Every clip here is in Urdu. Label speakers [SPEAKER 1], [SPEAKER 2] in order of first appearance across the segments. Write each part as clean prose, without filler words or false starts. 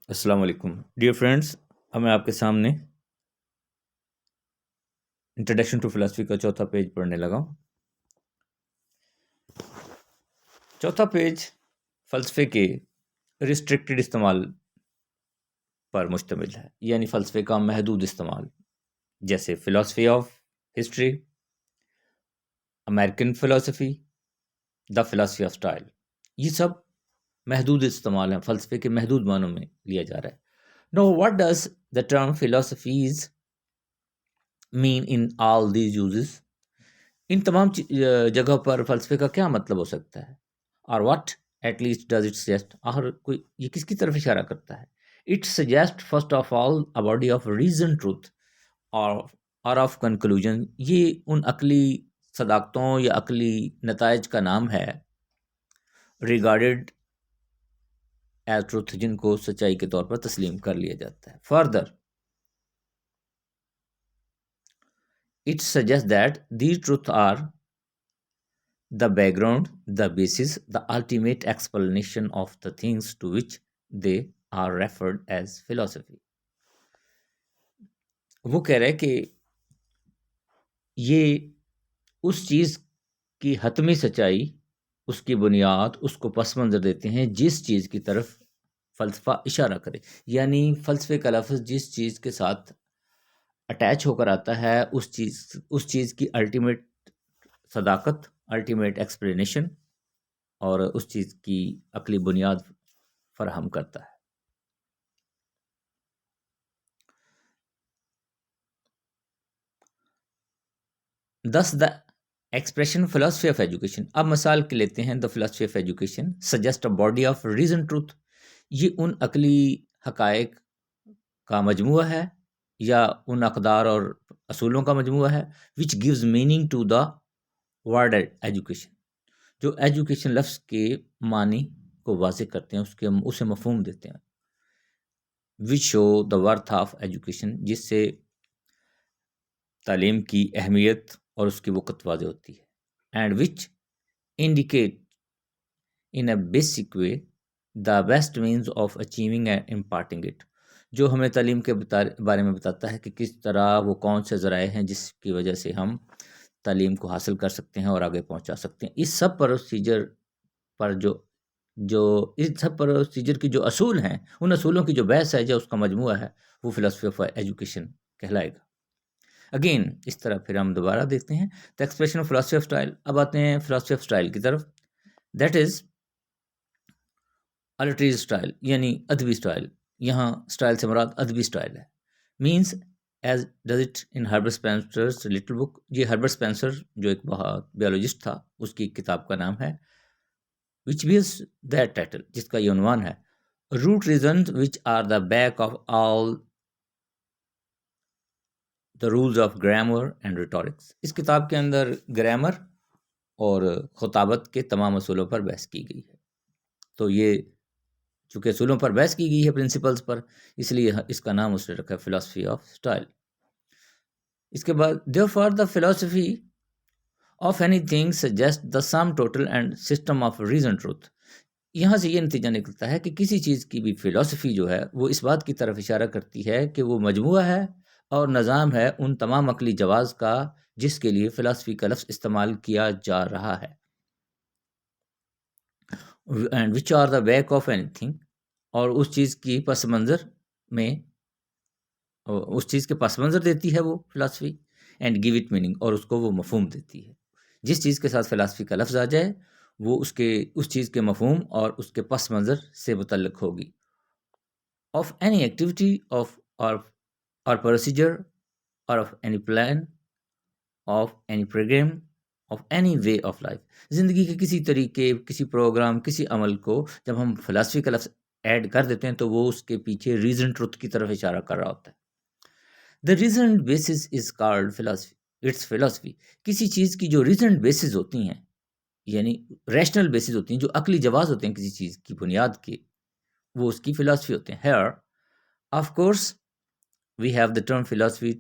[SPEAKER 1] السلام علیکم ڈیئر فرینڈس، اب میں آپ کے سامنے انٹروڈکشن ٹو فلاسفی کا چوتھا پیج پڑھنے لگا ہوں۔ چوتھا پیج فلسفے کے ریسٹرکٹڈ استعمال پر مشتمل ہے، یعنی فلسفے کا محدود استعمال، جیسے philosophy of history, American philosophy, the philosophy of style. یہ سب محدود استعمال ہیں، فلسفے کے محدود معنوں میں لیا جا رہا ہے۔ Now what does the term philosophies mean in all these uses? ان تمام جگہ پر فلسفے کا کیا مطلب ہو سکتا ہے؟ اور what at least does it suggest? آخر کوئی یہ کس کی طرف اشارہ کرتا ہے؟ It suggest first of all a body of reason truth اور آف کنکلوژن۔ یہ ان عقلی صداقتوں یا عقلی نتائج کا نام ہے ریگارڈڈ ایز ٹروتھ، جن کو سچائی کے طور پر تسلیم کر لیا جاتا ہے۔ Further it suggests that these truths are the background, the basis, the ultimate explanation of the things to which they are referred as philosophy۔ وہ کہہ رہے کہ یہ اس چیز کی حتمی سچائی، اس کی بنیاد، اس کو پس منظر دیتے ہیں جس چیز کی طرف فلسفہ اشارہ کرے، یعنی فلسفے کا لفظ جس چیز کے ساتھ اٹیچ ہو کر آتا ہے اس چیز کی الٹیمیٹ صداقت، الٹیمیٹ ایکسپلینیشن اور اس چیز کی عقلی بنیاد فراہم کرتا ہے۔ Thus the expression philosophy of education، اب مثال کے لیتے ہیں the philosophy of education suggest a body of reason truth۔ یہ ان عقلی حقائق کا مجموعہ ہے یا ان اقدار اور اصولوں کا مجموعہ ہے which gives meaning to the word education، جو ایجوکیشن لفظ کے معنی کو واضح کرتے ہیں، اسے مفہوم دیتے ہیں۔ which show the worth of education، جس سے تعلیم کی اہمیت اور اس کی وقت واضح ہوتی ہے۔ and which indicate in a basic way the best means of achieving and imparting it، جو ہمیں تعلیم کے بارے میں بتاتا ہے کہ کس طرح وہ کون سے ذرائع ہیں جس کی وجہ سے ہم تعلیم کو حاصل کر سکتے ہیں اور آگے پہنچا سکتے ہیں۔ اس سب پروسیجر پر اس سب پروسیجر کی جو اصول ہیں، ان اصولوں کی جو بحث ہے، جو اس کا مجموعہ ہے، وہ فلاسفی آف ایجوکیشن کہلائے گا۔ اگین اس طرح پھر ہم دوبارہ دیکھتے ہیں the expression of philosophy of style۔ اب آتے ہیں philosophy of style کی طرف۔ that is literary style، یعنی ادبی سٹائل۔ یہاں سٹائل سے مراد ادبی سٹائل ہے۔ means as does it in Herbert Spencer's little book۔ یہ ہربرٹ اسپینسر جو ایک بہت بیولوجسٹ تھا، اس کی کتاب کا نام ہے which bears that title، جس کا یہ عنوان ہے root reasons which are the back of all the rules of grammar and rhetorics۔ اس کتاب کے اندر گرامر اور خطابت کے تمام اصولوں پر بحث کی گئی ہے۔ تو یہ چونکہ اصولوں پر بحث کی گئی ہے، پرنسپلز پر، اس لیے اس کا نام اس نے رکھا ہے فلاسفی آف اسٹائل۔ اس کے بعد therefore the philosophy of anything suggests the sum total and system of reason truth۔ یہاں سے یہ نتیجہ نکلتا ہے کہ کسی چیز کی بھی فلاسفی جو ہے وہ اس بات کی طرف اشارہ کرتی ہے کہ وہ مجموعہ ہے اور نظام ہے ان تمام عقلی جواز کا جس کے لیے فلاسفی کا لفظ استعمال کیا جا رہا ہے۔ and which are the back of anything، اور اس چیز کی پس منظر میں اس چیز کے پس منظر دیتی ہے وہ philosophy, and give it meaning, اور اس کو وہ مفہوم دیتی ہے۔ جس چیز کے ساتھ فلاسفی کا لفظ آ جائے وہ اس چیز کے مفہوم اور اس کے پس منظر سے متعلق ہوگی۔ آف اینی ایکٹیویٹی آف اور پروسیجر اور of any plan of any program of any way of life, زندگی کے کسی طریقے، کسی پروگرام، کسی عمل کو جب ہم فلاسفی کا لفظ ایڈ کر دیتے ہیں تو وہ اس کے پیچھے ریزن ٹروتھ کی طرف اشارہ کر رہا ہوتا ہے۔ The reasoned basis is called philosophy، it's philosophy. کسی چیز کی جو ریزنڈ بیسز ہوتی ہیں، یعنی ریشنل بیسز ہوتی ہیں، جو عقلی جواز ہوتے ہیں کسی چیز کی بنیاد کے، وہ اس کی فلاسفی ہوتے ہیں۔ Here of course we have the term philosophy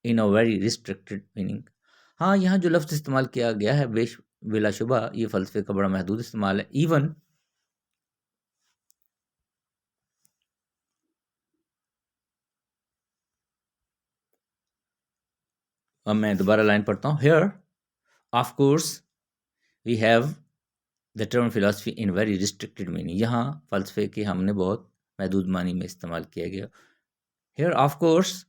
[SPEAKER 1] in a very restricted meaning۔ ہاں، یہاں جو لفظ استعمال کیا گیا ہے بلا شبہ یہ فلسفے کا بڑا محدود استعمال ہے۔ ایون اب میں دوبارہ لائن پڑھتا ہوں. Here of course we have the term philosophy in very restricted meaning. یہاں فلسفے کے ہم نے بہت محدود معنی میں استعمال کیا گیا. Here of course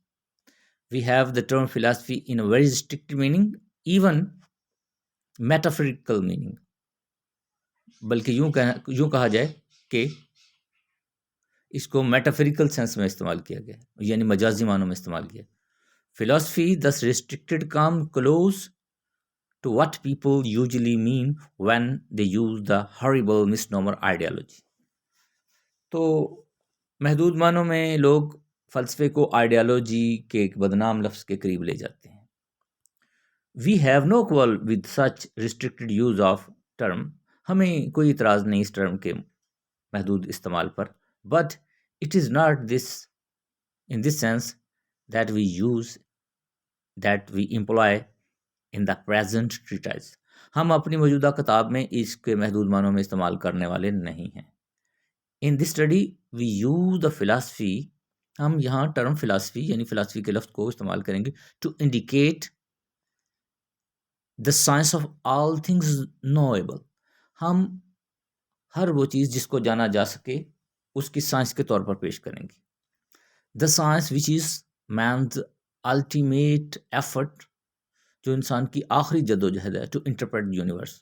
[SPEAKER 1] we have the term philosophy in a very restricted meaning, even metaphorical meaning. بلکہ یوں کہا جائے کہ اس کو میٹافریکل سینس میں استعمال کیا گیا، یعنی مجازی معنوں میں استعمال کیا. Philosophy thus restricted come close to what people usually mean when they use the horrible misnomer ideology. تو محدود معنوں میں لوگ فلسفے کو آئیڈیالوجی کے ایک بدنام لفظ کے قریب لے جاتے ہیں. We have no quarrel with such restricted use of term. ہمیں کوئی اعتراض نہیں اس ٹرم کے محدود استعمال پر. But it is not this in this sense that we employ in the present treatise. ہم اپنی موجودہ کتاب میں اس کے محدود معنوں میں استعمال کرنے والے نہیں ہیں. In this study we use the philosophy. ہم یہاں ٹرم فلاسفی یعنی فلاسفی کے لفظ کو استعمال کریں گے to indicate the science of all things knowable. ہم ہر وہ چیز جس کو جانا جا سکے اس کی سائنس کے طور پر پیش کریں گے. The science which is man's ultimate effort, جو انسان کی آخری جد و جہد ہے, to interpret the universe.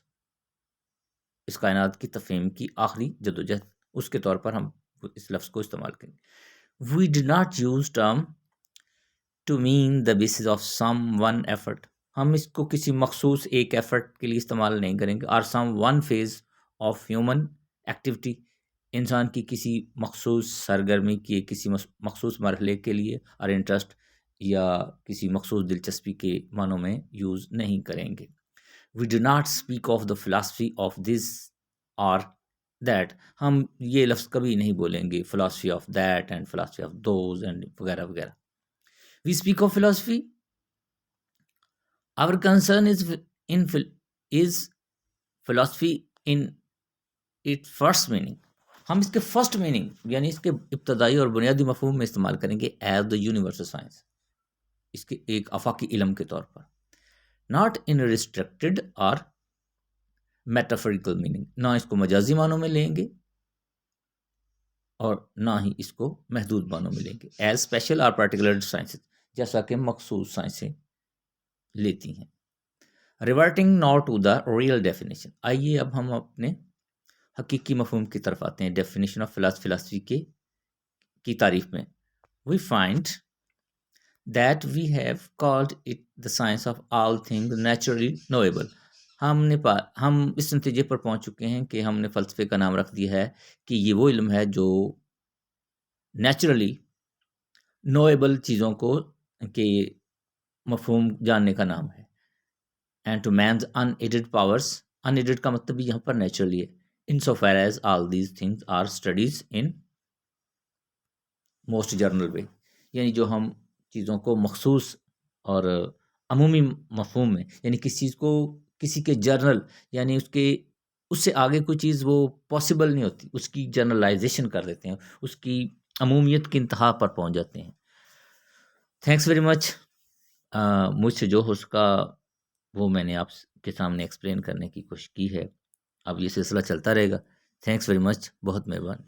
[SPEAKER 1] اس کائنات کی تفہیم کی آخری جد و جہد, اس کے طور پر ہم اس لفظ کو استعمال کریں گے. We did not use term to mean the basis of some one effort. ہم اس کو کسی مخصوص ایک ایفرٹ کے لیے استعمال نہیں کریں گے. or some one phase of human activity. انسان کی کسی مخصوص سرگرمی کی کسی مخصوص مرحلے کے لیے اور انٹرسٹ یا کسی مخصوص دلچسپی کے معنوں میں یوز نہیں کریں گے. We do not speak of the philosophy of this or that. ہم یہ لفظ کبھی نہیں بولیں گے philosophy of that and philosophy of those and وغیرہ وغیرہ. We speak of philosophy. Our concern is philosophy in its first meaning. ہم اس کے فرسٹ میننگ یعنی اس کے ابتدائی اور بنیادی مفہوم میں استعمال کریں گے ایز دا یونیورسل سائنس، اس کے ایک آفاقی علم کے طور پر. ناٹ ان ریسٹرکٹیڈ اور میٹافریکل میننگ، نہ اس کو مجازی معنوں میں لیں گے اور نہ ہی اس کو محدود معنوں میں لیں گے. ایز اسپیشل اور پرٹیکولر سائنس، جیسا کہ مخصوص سائنسیں لیتی ہیں. Reverting now to the real definition. آئیے اب ہم اپنے حقیقی مفہوم کی طرف آتے ہیں. ڈیفینیشن آف فلاسفی کی تعریف میں we find that we have called it the science of all things naturally knowable. ہم اس نتیجے پر پہنچ چکے ہیں کہ ہم نے فلسفے کا نام رکھ دیا ہے کہ یہ وہ علم ہے جو نیچرلی نویبل چیزوں کو کے مفہوم جاننے کا نام ہے. And to means unaided powers. Unaided کا مطلب بھی یہاں پر نیچرلی ہے. insofar as all these things are studies in most general way. یعنی جو ہم چیزوں کو مخصوص اور عمومی مفہوم میں، یعنی کسی چیز کو کسی کے جرنل یعنی اس سے آگے کوئی چیز وہ پاسبل نہیں ہوتی، اس کی جرنلائزیشن کر دیتے ہیں، اس کی عمومیت کی انتہا پر پہنچ جاتے ہیں. Thanks very much. مجھ سے جو ہو سکا وہ میں نے آپ کے سامنے ایکسپلین کرنے کی کوشش کی ہے. اب یہ سلسلہ چلتا رہے گا. Thanks very much. بہت مہربانی.